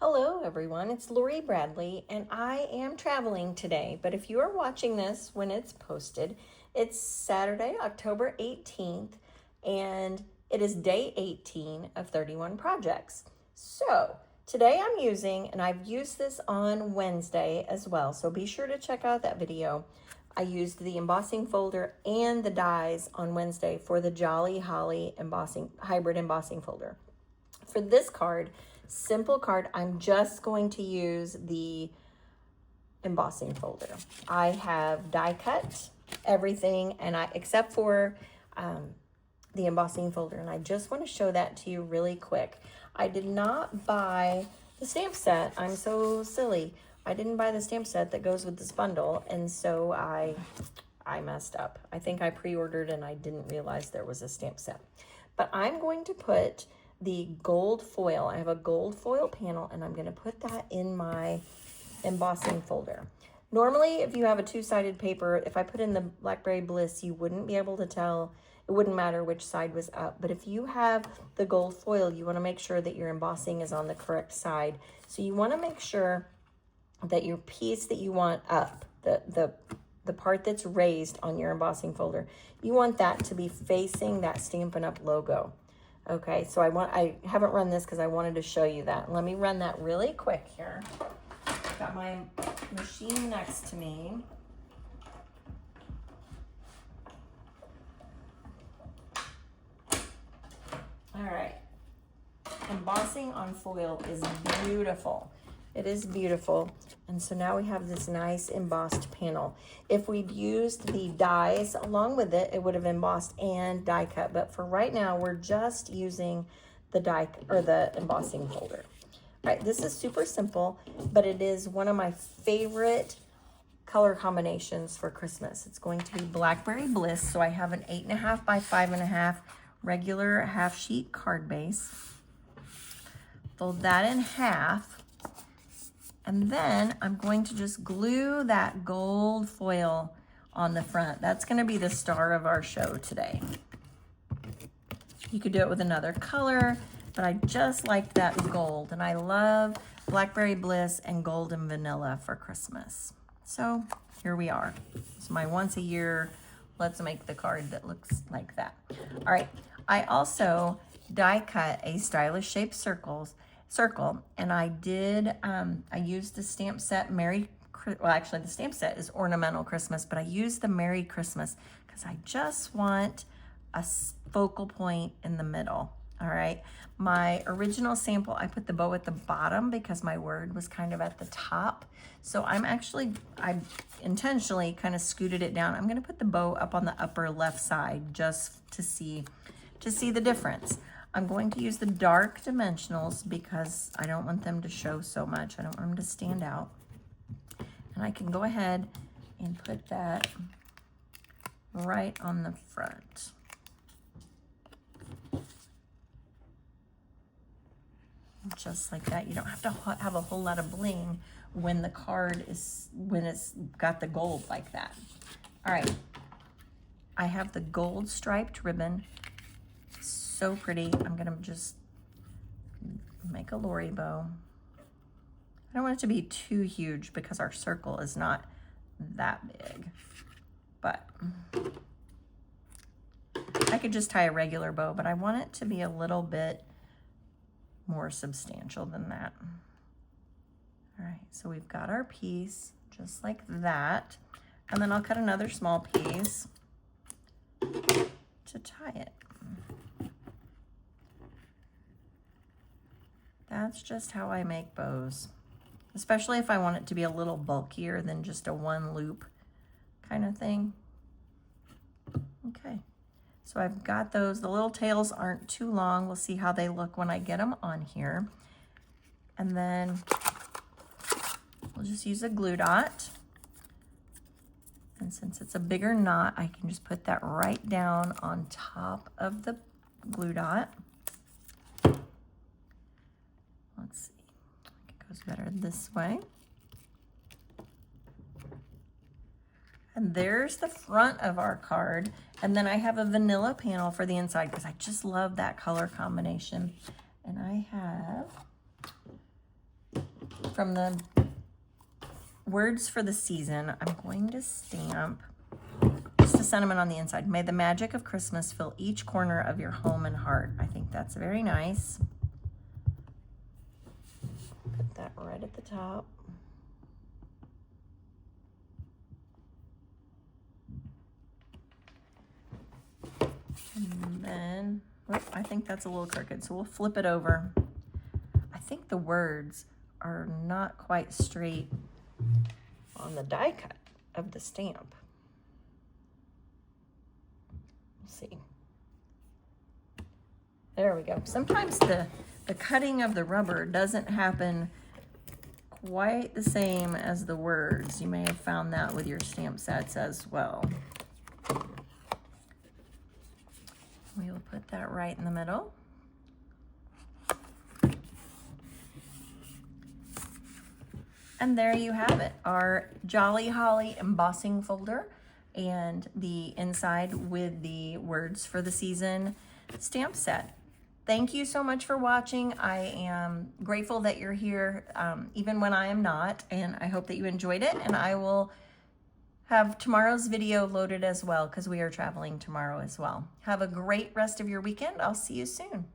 Hello everyone, it's Lori Bradley and I am traveling today, but if you are watching this when it's posted, it's Saturday, October 18th, and it is day 18 of 31 projects. So today I'm using, and I've used this on Wednesday as well, so be sure to check out that video. I used the embossing folder and the dies on Wednesday for the Holly Hybrid Embossing Folder. For this card, simple card, I'm just going to use the embossing folder. I have die cut everything, and except for the embossing folder, and I just want to show that to you really quick. I did not buy the stamp set. I'm so silly. I didn't buy the stamp set that goes with this bundle, and so I messed up. I think I pre-ordered and I didn't realize there was a stamp set. But I'm going to put the gold foil. I have a gold foil panel, and I'm going to put that in my embossing folder. Normally, if you have a two-sided paper, if I put in the Blackberry Bliss, you wouldn't be able to tell. It wouldn't matter which side was up. But if you have the gold foil, you want to make sure that your embossing is on the correct side. So you want to make sure that your piece that you want up, the part that's raised on your embossing folder, you want that to be facing that Stampin' Up! Logo. Okay, so I haven't run this because I wanted to show you that. Let me run that really quick here. Got my machine next to me. All right, embossing on foil is beautiful. It is beautiful. And so now we have this nice embossed panel. If we'd used the dies along with it, it would have embossed and die cut. But for right now, we're just using the the embossing folder. All right, this is super simple, but it is one of my favorite color combinations for Christmas. It's going to be Blackberry Bliss. So I have an 8.5 by 5.5 regular half sheet card base. Fold that in half. And then I'm going to just glue that gold foil on the front. That's going to be the star of our show today. You could do it with another color, but I just like that gold. And I love Blackberry Bliss and gold and vanilla for Christmas. So here we are. It's my once a year, let's make the card that looks like that. All right. I also die cut a stylish shaped circle, and I did, I used the stamp set actually the stamp set is Ornamental Christmas, but I used the Merry Christmas because I just want a focal point in the middle. All right, my original sample, I put the bow at the bottom because my word was kind of at the top. So I intentionally kind of scooted it down. I'm gonna put the bow up on the upper left side just to see the difference. I'm going to use the dark dimensionals because I don't want them to show so much. I don't want them to stand out. And I can go ahead and put that right on the front. Just like that. You don't have to have a whole lot of bling when the card when it's got the gold like that. All right. I have the gold striped ribbon. So pretty. I'm gonna just make a Lori bow. I don't want it to be too huge because our circle is not that big, but I could just tie a regular bow, but I want it to be a little bit more substantial than that. All right, so we've got our piece just like that, and then I'll cut another small piece to tie it. That's just how I make bows, especially if I want it to be a little bulkier than just a one loop kind of thing. Okay, so I've got those. The little tails aren't too long. We'll see how they look when I get them on here. And then we'll just use a glue dot. And since it's a bigger knot, I can just put that right down on top of the glue dot. Let's see, it goes better this way. And there's the front of our card. And then I have a vanilla panel for the inside because I just love that color combination. And I have from the words for the season, I'm going to stamp just a sentiment on the inside. May the magic of Christmas fill each corner of your home and heart. I think that's very nice. Put that right at the top. And then, I think that's a little crooked, so we'll flip it over. I think the words are not quite straight on the die cut of the stamp. We'll see. There we go. Sometimes the cutting of the rubber doesn't happen quite the same as the words. You may have found that with your stamp sets as well. We will put that right in the middle. And there you have it, our Jolly Holly embossing folder and the inside with the words for the season stamp set. Thank you so much for watching. I am grateful that you're here, even when I am not, and I hope that you enjoyed it, and I will have tomorrow's video loaded as well because we are traveling tomorrow as well. Have a great rest of your weekend. I'll see you soon.